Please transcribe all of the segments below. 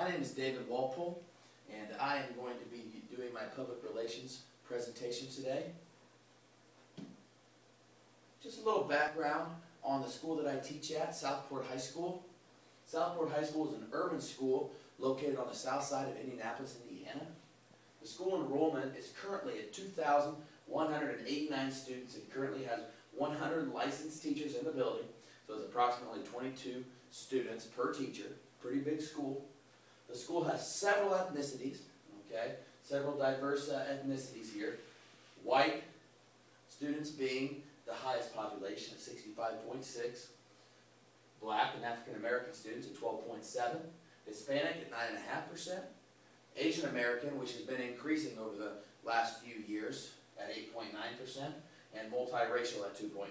My name is David Walpole, and I am going to be doing my public relations presentation today. Just a little background on the school that I teach at, Southport High School. Southport High School is an urban school located on the south side of Indianapolis, Indiana. The school enrollment is currently at 2,189 students. It currently has 100 licensed teachers in the building, so it's approximately 22 students per teacher. Pretty big school. The school has several ethnicities, several diverse ethnicities here. White students being the highest population at 65.6. Black and African American students at 12.7. Hispanic at 9.5%. Asian American, which has been increasing over the last few years, at 8.9%. And multiracial at 2.9%.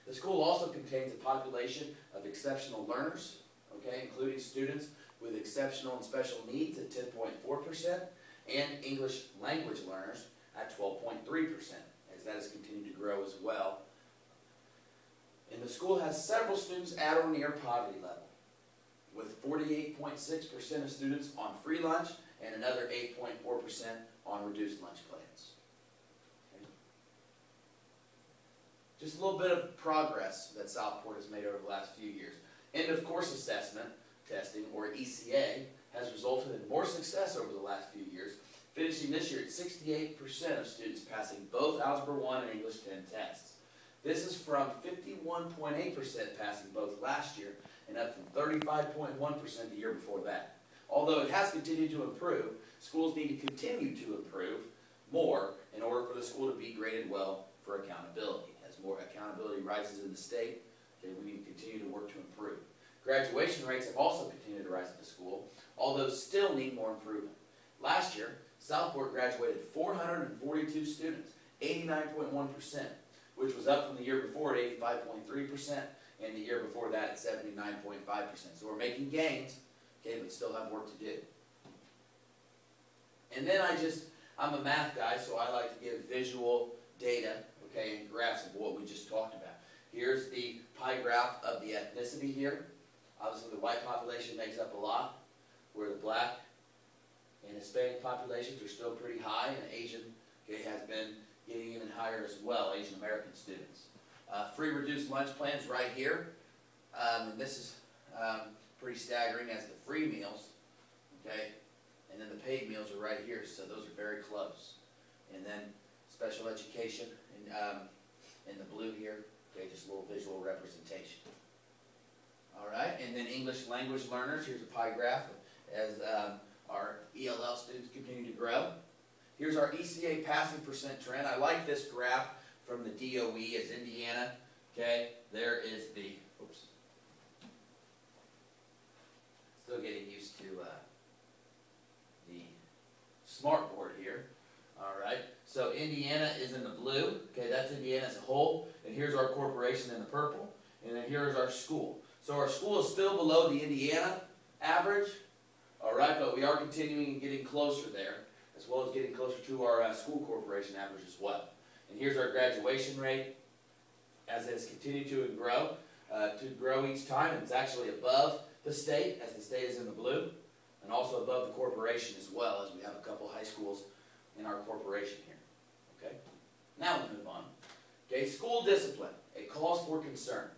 The school also contains a population of exceptional learners, including students with exceptional and special needs at 10.4%, and English language learners at 12.3%, as that has continued to grow as well. And the school has several students at or near poverty level, with 48.6% of students on free lunch and another 8.4% on reduced lunch plans. Just a little bit of progress that Southport has made over the last few years. End of course assessment testing, or ECA, has resulted in more success over the last few years, finishing this year at 68% of students passing both Algebra 1 and English 10 tests. This is from 51.8% passing both last year and up from 35.1% the year before that. Although it has continued to improve, schools need to continue to improve more in order for the school to be graded well for accountability. As more accountability rises in the state, we need to continue to work to improve. Graduation rates have also continued to rise at the school, although still need more improvement. Last year, Southport graduated 442 students, 89.1%, which was up from the year before at 85.3%, and the year before that at 79.5%. So we're making gains, but still have work to do. And then I'm a math guy, so I like to give visual data, and graphs of what we just talked about. Here's the pie graph of the ethnicity here. Obviously, the white population makes up a lot, where the black and Hispanic populations are still pretty high, and Asian has been getting even higher as well, Asian American students. Free reduced lunch plans right here. And this is pretty staggering as the free meals, and then the paid meals are right here, so those are very close. And then special education in the blue here, just a little visual representation. All right, and then English language learners, here's a pie graph as our ELL students continue to grow. Here's our ECA passing percent trend. I like this graph from the DOE as Indiana. There is the, still getting used to the smart board here. All right, so Indiana is in the blue. That's Indiana as a whole. And here's our corporation in the purple. And then here's our school. So our school is still below the Indiana average. All right, but we are continuing and getting closer there, as well as getting closer to our school corporation average as well. And here's our graduation rate as it has continued to grow each time. And it's actually above the state, as the state is in the blue, and also above the corporation as well, as we have a couple high schools in our corporation here. Now we'll move on. School discipline, a cause for concern.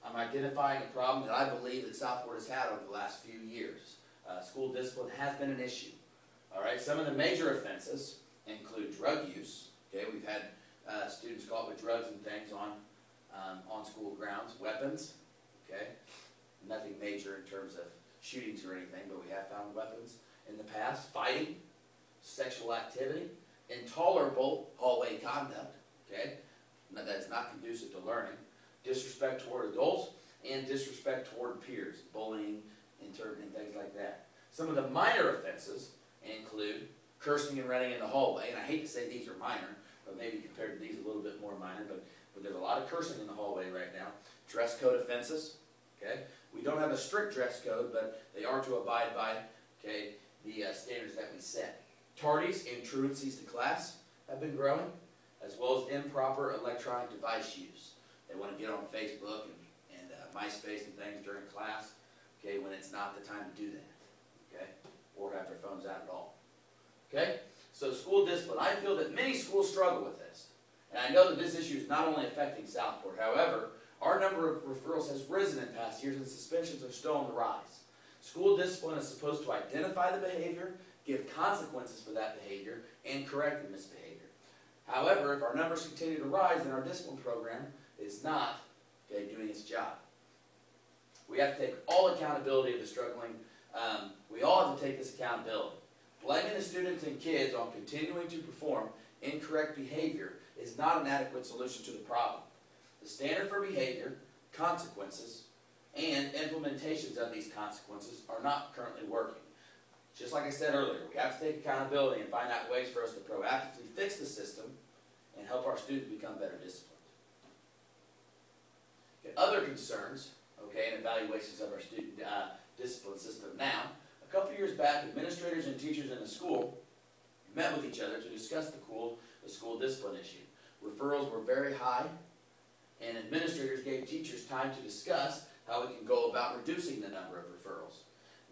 I'm identifying a problem that I believe that Southport has had over the last few years. School discipline has been an issue. All right, some of the major offenses include drug use. We've had students caught with drugs and things on school grounds. Weapons. Nothing major in terms of shootings or anything, but we have found weapons in the past. Fighting, sexual activity, intolerable hallway conduct. That is not conducive to learning. Disrespect toward adults and disrespect toward peers, bullying, and things like that. Some of the minor offenses include cursing and running in the hallway, and I hate to say these are minor, but maybe compared to these a little bit more minor, but there's a lot of cursing in the hallway right now. Dress code offenses. We don't have a strict dress code, but they are to abide by the standards that we set. Tardies and truancies to class have been growing, as well as improper electronic device use. They want to get on Facebook and MySpace and things during class, when it's not not the time to do that, okay? Or have their phones out at all, okay? So school discipline, I feel that many schools struggle with this. And I know that this issue is not only affecting Southport. However, our number of referrals has risen in past years and suspensions are still on the rise. School discipline is supposed to identify the behavior, give consequences for that behavior, and correct the misbehavior. However, if our numbers continue to rise, then our discipline program is not doing its job. We have to take all accountability of the struggling. We all have to take this accountability. Blaming the students and kids on continuing to perform incorrect behavior is not an adequate solution to the problem. The standard for behavior, consequences, and implementations of these consequences are not currently working. Just like I said earlier, we have to take accountability and find out ways for us to proactively fix the system and help our students become better disciplined. Okay, other concerns, and evaluations of our student discipline system now. A couple years back, administrators and teachers in the school met with each other to discuss the school discipline issue. Referrals were very high, and administrators gave teachers time to discuss how we can go about reducing the number of referrals.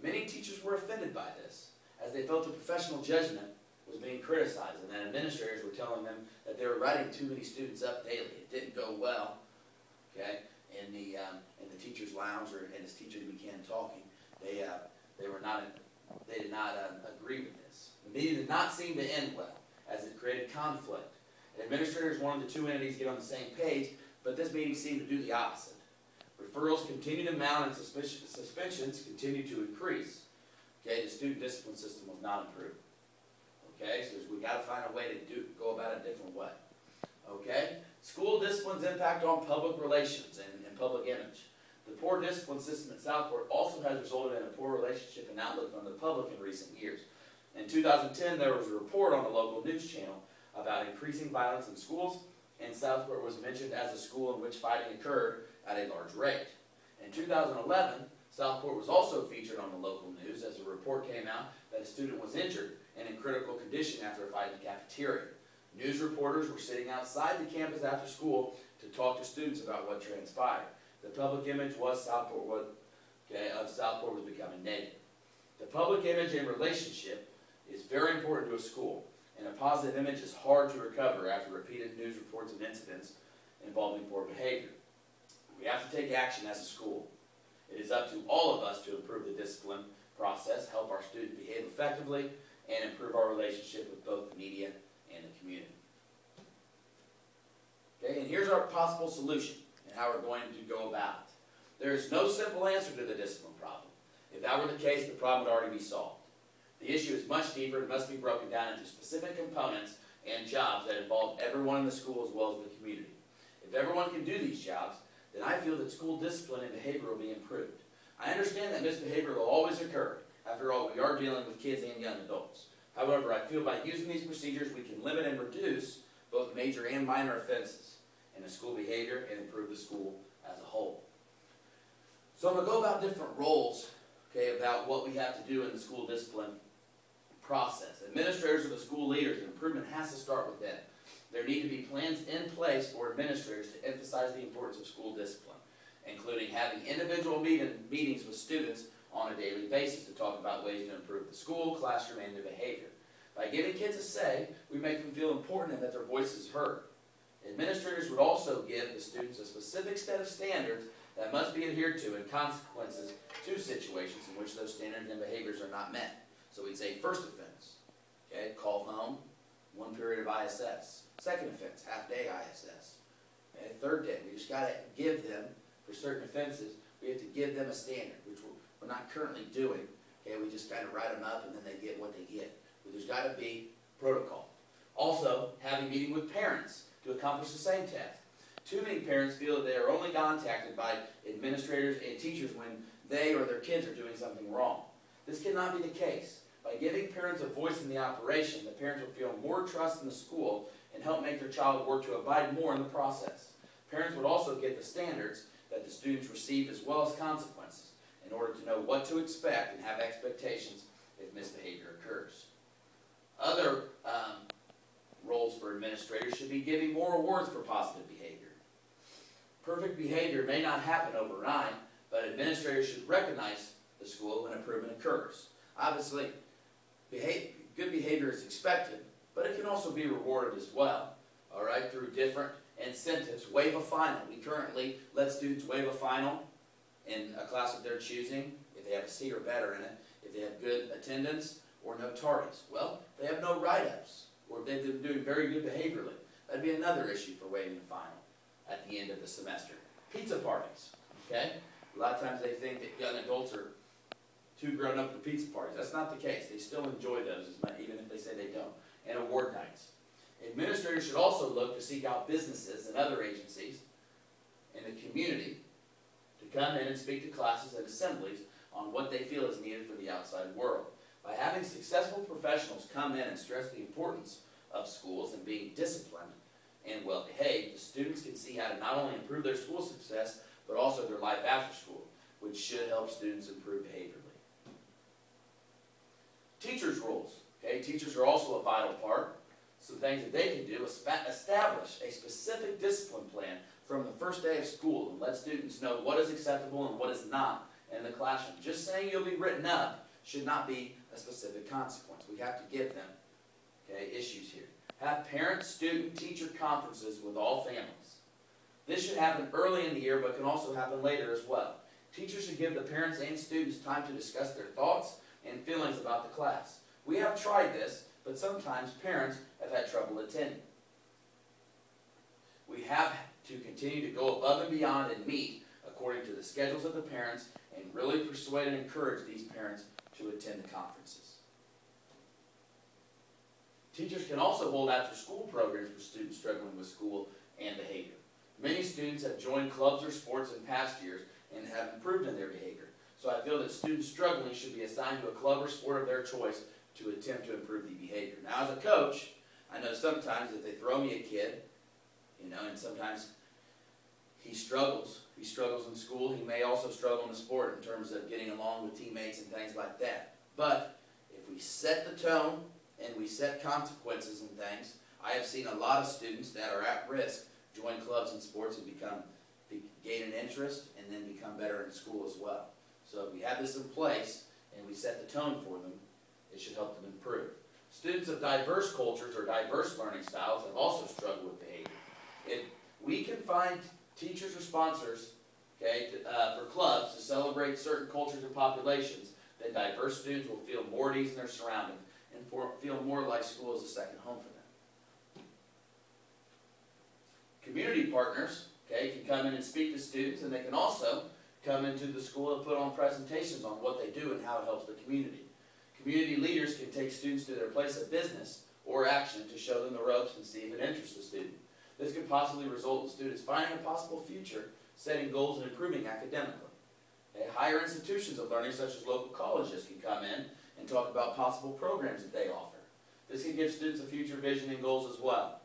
Many teachers were offended by this, as they felt the professional judgment was being criticized, and that administrators were telling them that they were writing too many students up daily. It didn't go well, in the teachers' lounge, or and as teachers began talking, they did not agree with this. The meeting did not seem to end well, as it created conflict. And administrators wanted the two entities to get on the same page, but this meeting seemed to do the opposite. Referrals continue to mount and suspensions continue to increase. The student discipline system was not improved. So we got to find a way to go about it a different way. School discipline's impact on public relations and public image. The poor discipline system at Southport also has resulted in a poor relationship and outlook from the public in recent years. In 2010, there was a report on the local news channel about increasing violence in schools, and Southport was mentioned as a school in which fighting occurred at a large rate. In 2011, Southport was also featured on the local news as a report came out that a student was injured and in critical condition after a fight in the cafeteria. News reporters were sitting outside the campus after school to talk to students about what transpired. The public image was Southport was becoming negative. The public image and relationship is very important to a school, and a positive image is hard to recover after repeated news reports of incidents involving poor behavior. We have to take action as a school. It is up to all of us to improve the discipline process, help our students behave effectively, and improve our relationship with both the media and the community. And here's our possible solution and how we're going to go about it. There is no simple answer to the discipline problem. If that were the case, the problem would already be solved. The issue is much deeper and must be broken down into specific components and jobs that involve everyone in the school as well as the community. If everyone can do these jobs, then I feel that school discipline and behavior will be improved. I understand that misbehavior will always occur. After all, we are dealing with kids and young adults. However, I feel by using these procedures, we can limit and reduce both major and minor offenses in the school behavior and improve the school as a whole. So I'm going to go about different roles, about what we have to do in the school discipline process. Administrators are the school leaders, and improvement has to start with them. There need to be plans in place for administrators to emphasize the importance of school discipline, including having individual meetings with students on a daily basis to talk about ways to improve the school, classroom, and their behavior. By giving kids a say, we make them feel important and that their voice is heard. Administrators would also give the students a specific set of standards that must be adhered to and consequences to situations in which those standards and behaviors are not met. So we'd say first offense, call home, 1 period of ISS. Second offense, half-day ISS. Third day, we just got to give them, for certain offenses, we have to give them a standard, which we're not currently doing. We just kind of write them up and then they get what they get. But there's got to be protocol. Also, having a meeting with parents to accomplish the same task. Too many parents feel that they are only contacted by administrators and teachers when they or their kids are doing something wrong. This cannot be the case. By giving parents a voice in the operation, the parents will feel more trust in the school and help make their child work to abide more in the process. Parents would also get the standards that the students receive as well as consequences in order to know what to expect and have expectations if misbehavior occurs. Other roles for administrators should be giving more awards for positive behavior. Perfect behavior may not happen overnight, but administrators should recognize the school improvement occurs. Obviously, good behavior is expected, but it can also be rewarded as well, all right, through different incentives. Waive a final. We currently let students waive a final in a class of their choosing if they have a C or better in it, if they have good attendance or no tardies. Well, they have no write-ups, or if they've been doing very good behaviorally. That'd be another issue for waiving a final at the end of the semester. Pizza parties, okay? A lot of times they think that young adults are too grown up for pizza parties. That's not the case. They still enjoy those as much, even if they say they don't. And award nights. Administrators should also look to seek out businesses and other agencies in the community to come in and speak to classes and assemblies on what they feel is needed for the outside world. By having successful professionals come in and stress the importance of schools and being disciplined and well behaved, the students can see how to not only improve their school success, but also their life after school, which should help students improve behaviorally. Teachers' roles. Okay, teachers are also a vital part. Some things that they can do is establish a specific discipline plan from the first day of school and let students know what is acceptable and what is not in the classroom. Just saying you'll be written up should not be a specific consequence. We have to give them, okay, issues here. Have parent, student, teacher conferences with all families. This should happen early in the year, but can also happen later as well. Teachers should give the parents and students time to discuss their thoughts and feelings about the class. We have tried this, but sometimes parents have had trouble attending. We have to continue to go above and beyond and meet according to the schedules of the parents and really persuade and encourage these parents to attend the conferences. Teachers can also hold after-school programs for students struggling with school and behavior. Many students have joined clubs or sports in past years and have improved in their behavior. So I feel that students struggling should be assigned to a club or sport of their choice to attempt to improve the behavior. Now, as a coach, I know sometimes if they throw me a kid, and sometimes he struggles. He struggles in school. He may also struggle in the sport in terms of getting along with teammates and things like that. But if we set the tone and we set consequences and things, I have seen a lot of students that are at risk join clubs and sports and gain an interest and then become better in school as well. So if we have this in place and we set the tone for them, it should help them improve. Students of diverse cultures or diverse learning styles have also struggled with behavior. If we can find teachers or sponsors, for clubs to celebrate certain cultures or populations, then diverse students will feel more at ease in their surroundings and feel more like school is a second home for them. Community partners, can come in and speak to students, and they can also come into the school and put on presentations on what they do and how it helps the community. Community leaders can take students to their place of business or action to show them the ropes and see if it interests the student. This could possibly result in students finding a possible future, setting goals, and improving academically. Higher institutions of learning, such as local colleges, can come in and talk about possible programs that they offer. This can give students a future vision and goals as well.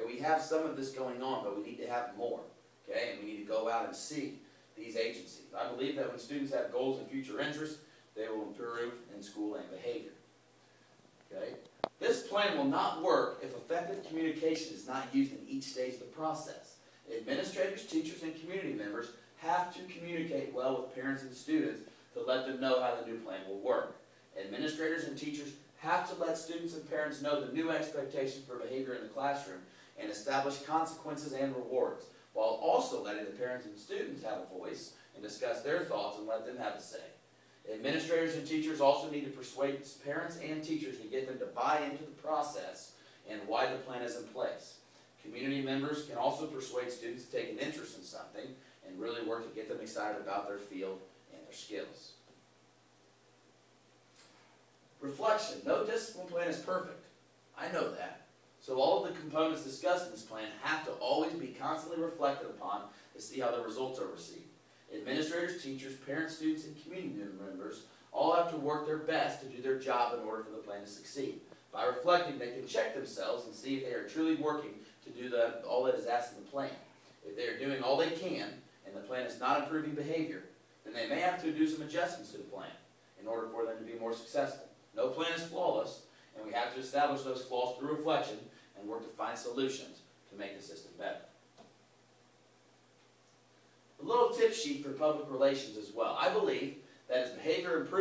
We have some of this going on, but we need to have more. And we need to go out and seek these agencies. I believe that when students have goals and future interests, they will improve in school and behavior. This plan will not work if effective communication is not used in each stage of the process. Administrators, teachers, and community members have to communicate well with parents and students to let them know how the new plan will work. Administrators and teachers have to let students and parents know the new expectations for behavior in the classroom and establish consequences and rewards, while also letting the parents and students have a voice and discuss their thoughts and let them have a say. Administrators and teachers also need to persuade parents and teachers to get them to buy into the process and why the plan is in place. Community members can also persuade students to take an interest in something and really work to get them excited about their field and their skills. Reflection. No discipline plan is perfect. I know that. So all of the components discussed in this plan have to always be constantly reflected upon to see how the results are received. Administrators, teachers, parents, students, and community members all have to work their best to do their job in order for the plan to succeed. By reflecting, they can check themselves and see if they are truly working to do all that is asked in the plan. If they are doing all they can and the plan is not improving behavior, then they may have to do some adjustments to the plan in order for them to be more successful. No plan is flawless, and we have to establish those flaws through reflection and work to find solutions to make the system better. A little tip sheet for public relations as well. I believe that as behavior improves,